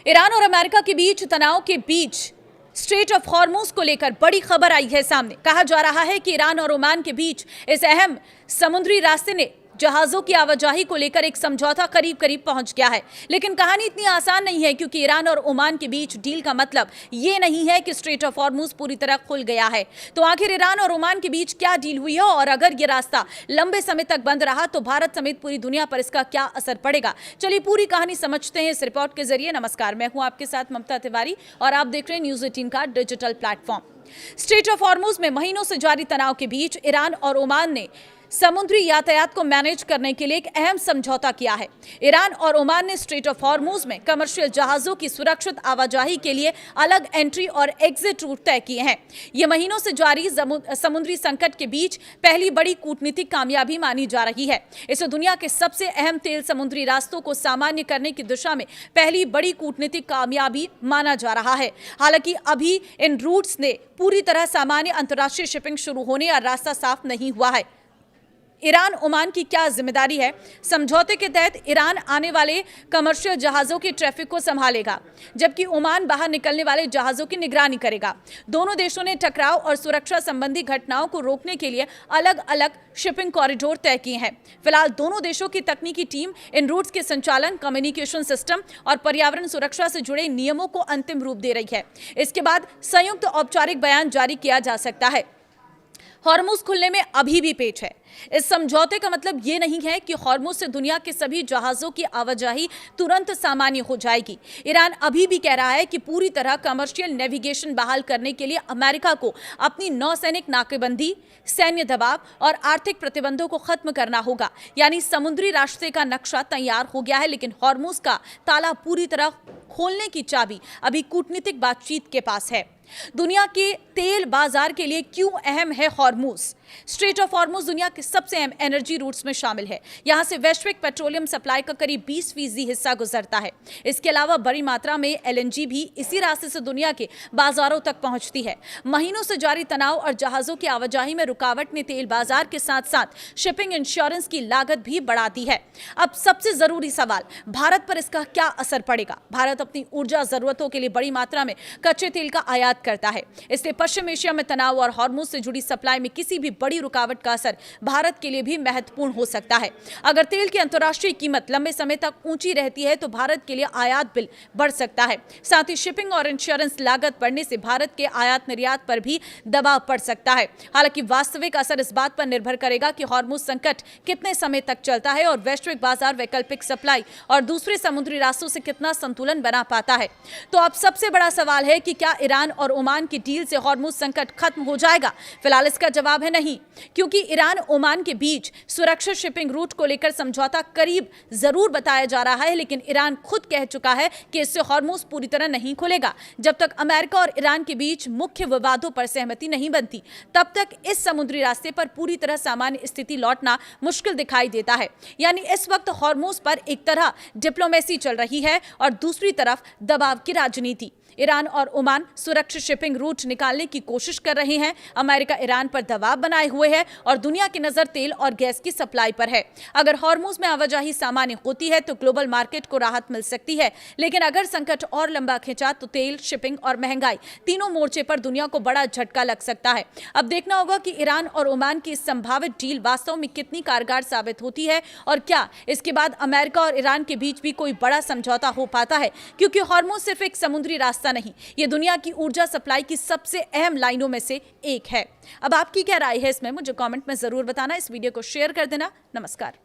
Iran और America के बीच तनाव के बीच स्ट्रेट ऑफ हॉर्मुज को लेकर बड़ी खबर आई है सामने। कहा जा रहा है कि ईरान और ओमान के बीच इस अहम समुद्री रास्ते ने जहाजों की आवाजाही को लेकर एक समझौता करीब करीब पहुंच गया है। लेकिन कहानी इतनी आसान नहीं है, क्योंकि ईरान और ओमान के बीच डील का मतलब ये नहीं है कि स्ट्रेट ऑफ हॉर्मुज पूरी तरह खुल गया है। तो आखिर ईरान और ओमान के बीच क्या डील हुई है, और अगर ये रास्ता लंबे समय तक बंद रहा तो भारत समेत पूरी दुनिया पर इसका क्या असर पड़ेगा। चलिए पूरी कहानी समझते हैं इस रिपोर्ट के जरिए। नमस्कार, मैं हूं आपके साथ ममता तिवारी और आप देख रहे हैं न्यूज 18 का digital platform. Straight of Hormuz में महीनों से जारी तनाव के बीच ईरान और ओमान ने समुद्री यातायात को मैनेज करने के लिए एक अहम समझौता किया है। ईरान और ओमान ने स्ट्रेट ऑफ हॉर्मुज में कमर्शियल जहाजों की सुरक्षित आवाजाही के लिए अलग एंट्री और एग्जिट रूट तय किए हैं। ये महीनों से जारी समुद्री संकट के बीच पहली बड़ी कूटनीतिक कामयाबी मानी जा रही है। इसे दुनिया के सबसे अहम तेल समुद्री रास्तों को सामान्य करने की दिशा में पहली बड़ी कूटनीतिक कामयाबी माना जा रहा है। हालांकि अभी इन रूट्स ने पूरी तरह सामान्य अंतर्राष्ट्रीय शिपिंग शुरू होने का रास्ता साफ नहीं हुआ है। ईरान ओमान की क्या जिम्मेदारी है? समझौते के तहत ईरान आने वाले कमर्शियल जहाजों की ट्रैफिक को संभालेगा, जबकि ओमान बाहर निकलने वाले जहाजों की निगरानी करेगा। दोनों देशों ने टकराव और सुरक्षा संबंधी घटनाओं को रोकने के लिए अलग अलग शिपिंग कॉरिडोर तय किए हैं। फिलहाल दोनों देशों की तकनीकी टीम इन रूट्स के संचालन, कम्युनिकेशन सिस्टम और पर्यावरण सुरक्षा से जुड़े नियमों को अंतिम रूप दे रही है। इसके बाद संयुक्त औपचारिक बयान जारी किया जा सकता है। हॉर्मुज खुलने में अभी भी पेच है। इस समझौते का मतलब ये नहीं है कि हॉर्मुज से दुनिया के सभी जहाजों की आवाजाही तुरंत सामान्य हो जाएगी। ईरान अभी भी कह रहा है कि पूरी तरह कमर्शियल नेविगेशन बहाल करने के लिए अमेरिका को अपनी नौसैनिक नाकेबंदी, सैन्य दबाव और आर्थिक प्रतिबंधों को खत्म करना होगा। यानी समुद्री रास्ते का नक्शा तैयार हो गया है, लेकिन हॉर्मुज का ताला पूरी तरह खोलने की चाबी अभी कूटनीतिक बातचीत के पास है। दुनिया के तेल बाजार के लिए क्यों अहम है हॉर्मुज? स्ट्रेट ऑफ हॉर्मुज दुनिया के सबसे अहम एनर्जी रूट्स में शामिल है। यहां से वैश्विक पेट्रोलियम सप्लाई का करीब 20% हिस्सा गुजरता है। इसके अलावा बड़ी मात्रा में एलएनजी भी इसी रास्ते से दुनिया के बाजारों तक पहुंचती है। महीनों से जारी तनाव और जहाजों की आवाजाही में रुकावट ने तेल बाजार के साथ साथ शिपिंग इंश्योरेंस की लागत भी बढ़ा दी है। अब सबसे जरूरी सवाल, भारत पर इसका क्या असर पड़ेगा? भारत अपनी ऊर्जा जरूरतों के लिए बड़ी मात्रा में कच्चे तेल का आयात करता है। इसलिए पश्चिम एशिया में तनाव और हॉर्मुज से जुड़ी सप्लाई में किसी भी बड़ी रुकावट का असर भारत के लिए भी महत्वपूर्ण हो सकता है। अगर तेल की अंतर्राष्ट्रीय कीमत लंबे समय तक ऊंची रहती है तो भारत के लिए आयात बिल बढ़ सकता है। साथ ही शिपिंग और इंश्योरेंस लागत बढ़ने से भारत के आयात निर्यात पर भी दबाव पड़ सकता है। हालांकि वास्तविक असर इस बात पर निर्भर करेगा कि हॉर्मुज संकट कितने समय तक चलता है और वैश्विक बाजार वैकल्पिक सप्लाई और दूसरे समुद्री रास्तों से कितना संतुलन बना पाता है। तो अब सबसे बड़ा सवाल है कि क्या ईरान और ओमान की डील से हॉर्मुज संकट खत्म हो जाएगा? फिलहाल इसका जवाब है नहीं, क्योंकि ईरान ओमान के बीच सुरक्षित शिपिंग रूट को लेकर समझौता करीब जरूर बताया जा रहा है, लेकिन ईरान खुद कह चुका है कि इससे हॉर्मुज पूरी तरह नहीं खुलेगा। जब तक अमेरिका और ईरान के बीच मुख्य विवादों पर सहमति नहीं बनती, तब तक इस समुद्री रास्ते पर पूरी तरह सामान्य स्थिति लौटना मुश्किल दिखाई देता है। यानी इस वक्त हॉर्मुज पर एक तरह डिप्लोमेसी चल रही है और दूसरी तरफ दबाव की राजनीति। ईरान और ओमान सुरक्षित शिपिंग रूट निकालने की कोशिश कर रहे हैं। अमेरिका ईरान पर दबाव बनाए हुए है और दुनिया की नजर तेल और गैस की सप्लाई पर है। अगर हॉर्मुज में आवाजाही सामान्य होती है तो ग्लोबल मार्केट को राहत मिल सकती है, लेकिन अगर संकट और लंबा खिंचा तो तेल, शिपिंग और महंगाई तीनों मोर्चे पर दुनिया को बड़ा झटका लग सकता है। अब देखना होगा कि ईरान और ओमान की इस संभावित डील वास्तव में कितनी कारगर साबित होती है और क्या इसके बाद अमेरिका और ईरान के बीच भी कोई बड़ा समझौता हो पाता है, क्योंकि हॉर्मुज सिर्फ एक समुद्री रास्ता नहीं, ये दुनिया की ऊर्जा सप्लाई की सबसे अहम लाइनों में से एक है। अब आपकी क्या राय है इसमें? मुझे कमेंट में जरूर बताना। इस वीडियो को शेयर कर देना। नमस्कार।